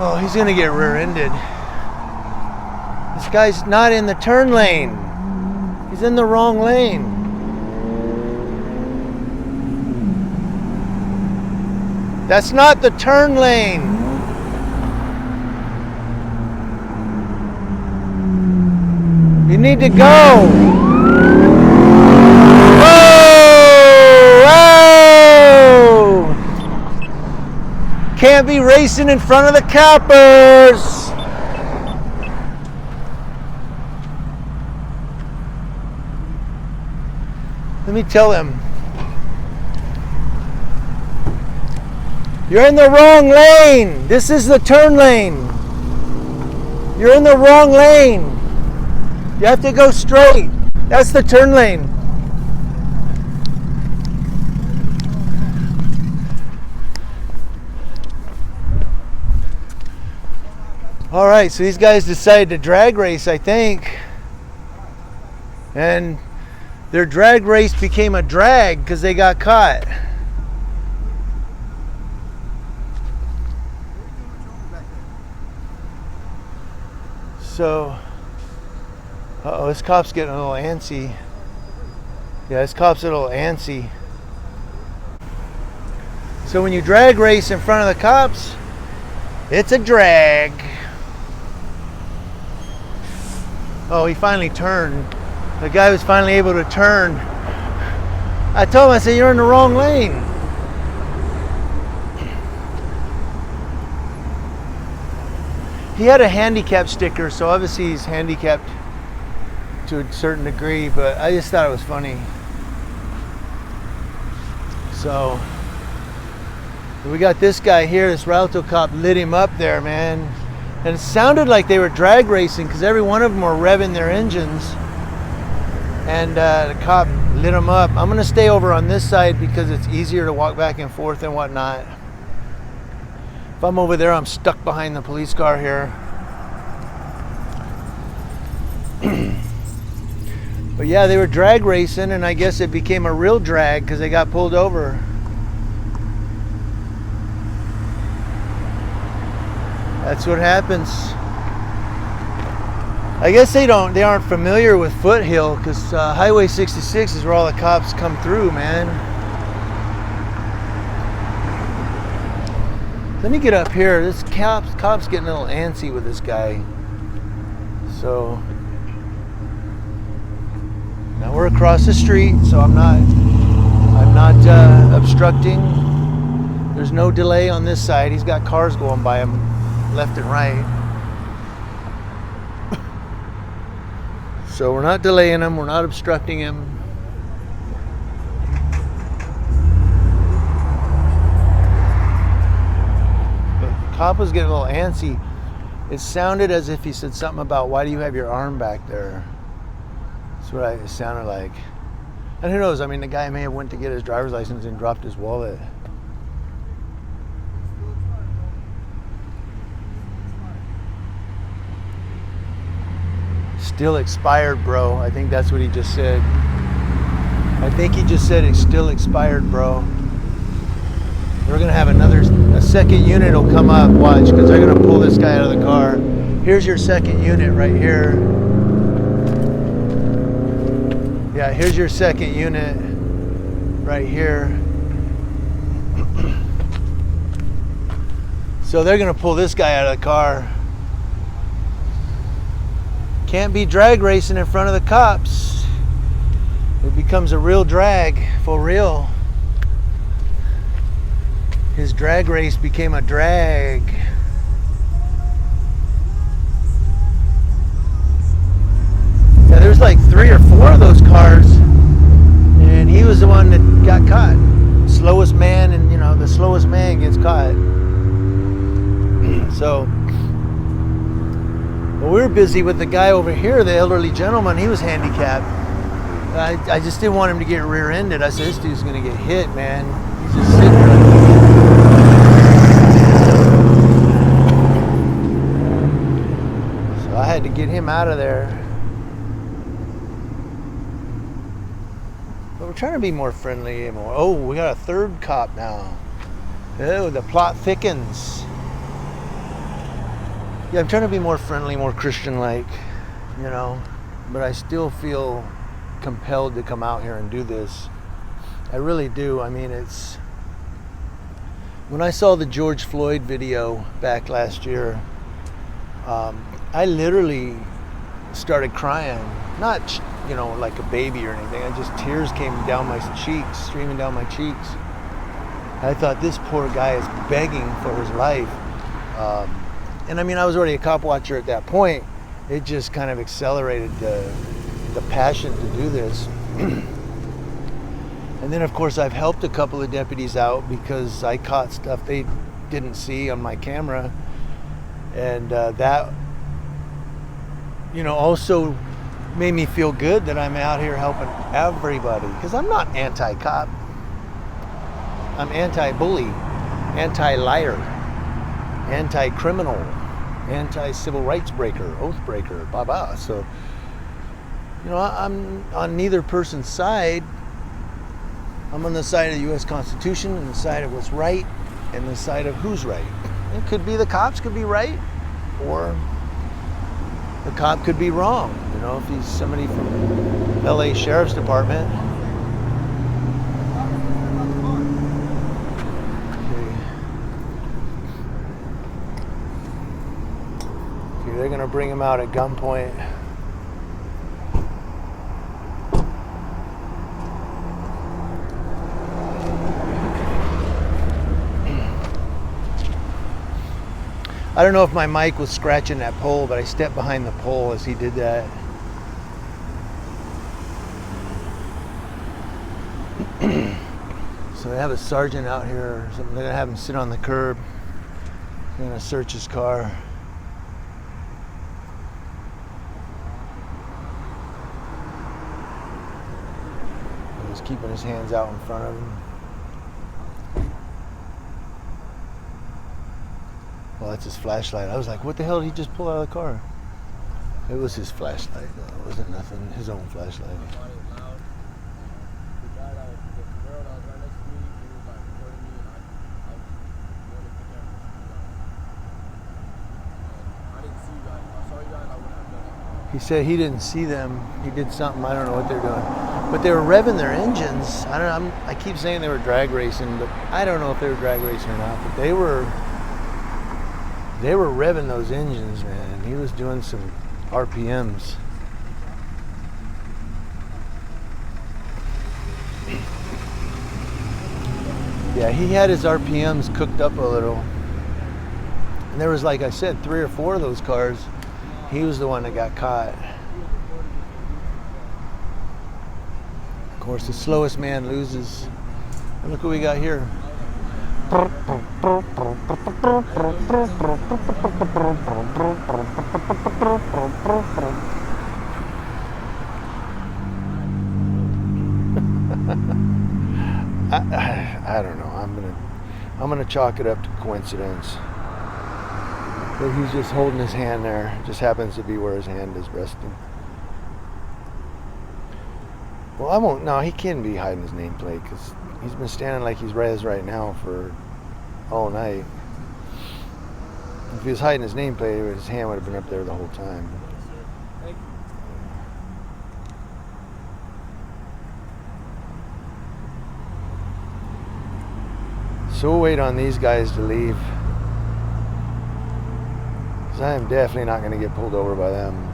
Oh, he's gonna get rear-ended. This guy's not in the turn lane. He's in the wrong lane. That's not the turn lane. You need to go. Whoa! Whoa! Can't be racing in front of the coppers. Let me tell them. You're in the wrong lane. This is the turn lane. You're in the wrong lane. You have to go straight. That's the turn lane. All right, so these guys decided to drag race, I think. And their drag race became a drag because they got caught. So, uh-oh, this cop's getting a little antsy. Yeah, this cop's a little antsy. So when you drag race in front of the cops, it's a drag. Oh, he finally turned. The guy was finally able to turn. I told him, I said, you're in the wrong lane. He had a handicap sticker, so obviously he's handicapped to a certain degree, but I just thought it was funny. So we got this guy here, this Rialto cop lit him up there, man. And it sounded like they were drag racing because every one of them were revving their engines. And the cop lit them up. I'm gonna stay over on this side because it's easier to walk back and forth and whatnot. If I'm over there, I'm stuck behind the police car here. But yeah, they were drag racing, and I guess it became a real drag because they got pulled over. That's what happens. I guess they aren't familiar with Foothill because Highway 66 is where all the cops come through, man. Let me get up here. This cop's getting a little antsy with this guy. So now we're across the street, so I'm not obstructing. There's no delay on this side. He's got cars going by him left and right. So we're not delaying him. We're not obstructing him. Cop was getting a little antsy. It sounded as if he said something about, why do you have your arm back there? That's what it sounded like. And who knows, I mean, the guy may have went to get his driver's license and dropped his wallet. Still expired, bro. I think that's what he just said. I think he just said it's still expired, bro. We're gonna have a second unit will come up, watch, because they're gonna pull this guy out of the car. Here's your second unit right here. Yeah, here's your second unit right here. So they're gonna pull this guy out of the car. Can't be drag racing in front of the cops. It becomes a real drag, for real. His drag race became a drag. Yeah, there's like 3 or 4 of those cars, and he was the one that got caught. Slowest man, and you know, the slowest man gets caught. So, well, we were busy with the guy over here, the elderly gentleman. He was handicapped. I just didn't want him to get rear-ended. I said, this dude's gonna get hit, man. He's just sitting there. I had to get him out of there. But we're trying to be more friendly. Oh, we got a third cop now. Oh, the plot thickens. Yeah, I'm trying to be more friendly, more Christian-like, you know, but I still feel compelled to come out here and do this. I really do. I mean, it's... When I saw the George Floyd video back last year, I literally started crying. Not, you know, like a baby or anything. I just, tears came down my cheeks, streaming down my cheeks. I thought, this poor guy is begging for his life. And I mean, I was already a cop watcher at that point. It just kind of accelerated the passion to do this. And then, of course, I've helped a couple of deputies out because I caught stuff they didn't see on my camera. And that, you know, also made me feel good that I'm out here helping everybody. Because I'm not anti-cop. I'm anti-bully, anti-liar, anti-criminal, anti-civil rights breaker, oath breaker, blah, blah. So, you know, I'm on neither person's side. I'm on the side of the U.S. Constitution and the side of what's right and the side of who's right. It could be the cops could be right, or the cop could be wrong. You know, if he's somebody from L.A. Sheriff's Department. Okay, they're gonna bring him out at gunpoint. I don't know if my mic was scratching that pole, but I stepped behind the pole as he did that. So they have a sergeant out here or something. They're gonna have him sit on the curb. They're gonna search his car. He's keeping his hands out in front of him. Well, that's his flashlight. I was like, what the hell did he just pull out of the car? It was his flashlight, though. It wasn't nothing. His own flashlight. He said he didn't see them. He did something. I don't know what they're doing. But they were revving their engines. I don't know. I keep saying they were drag racing, but I don't know if they were drag racing or not. But they were revving those engines, man. He was doing some RPMs. Yeah, he had his RPMs cooked up a little. And there was, like I said, 3 or 4 of those cars. He was the one that got caught. Of course, the slowest man loses. And look what we got here. I don't know. I'm gonna chalk it up to coincidence. But he's just holding his hand there. It just happens to be where his hand is resting. Well, I won't. No, he can't be hiding his nameplate because he's been standing like he's right now for all night. If he was hiding his nameplate, his hand would have been up there the whole time. So we'll wait on these guys to leave. Because I am definitely not going to get pulled over by them.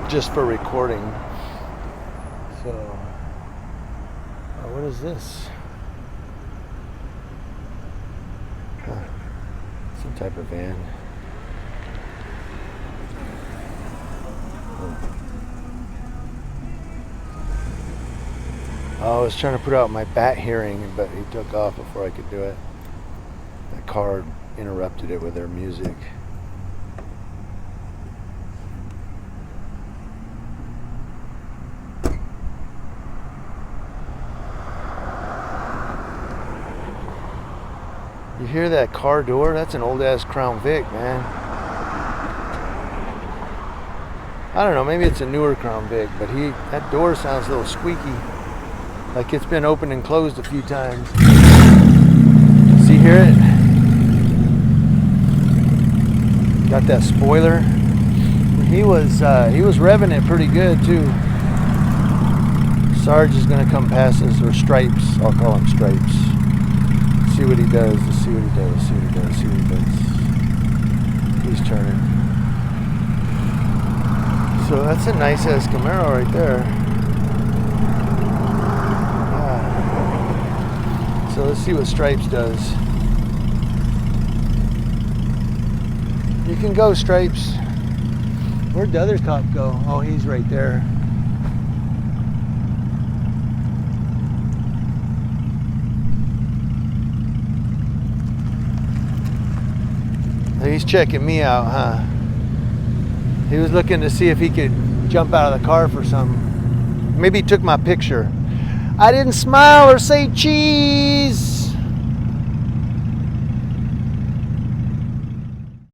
Just for recording. So, what is this? Huh. Some type of van. I was trying to put out my bat hearing, but he took off before I could do it. That car interrupted it with their music. You hear that car door? That's an old ass Crown Vic, man. I don't know, maybe it's a newer Crown Vic, but that door sounds a little squeaky. Like it's been opened and closed a few times. See, hear it? out that spoiler. He was revving it pretty good too. Sarge is gonna come past us, or Stripes. I'll call him Stripes. See what he does. Let's see what he does. See what he does. See what he does. He's turning. So that's a nice ass Camaro right there. So let's see what Stripes does. You can go, Stripes. Where'd the other cop go? Oh, he's right there. He's checking me out, huh? He was looking to see if he could jump out of the car for something. Maybe he took my picture. I didn't smile or say cheese.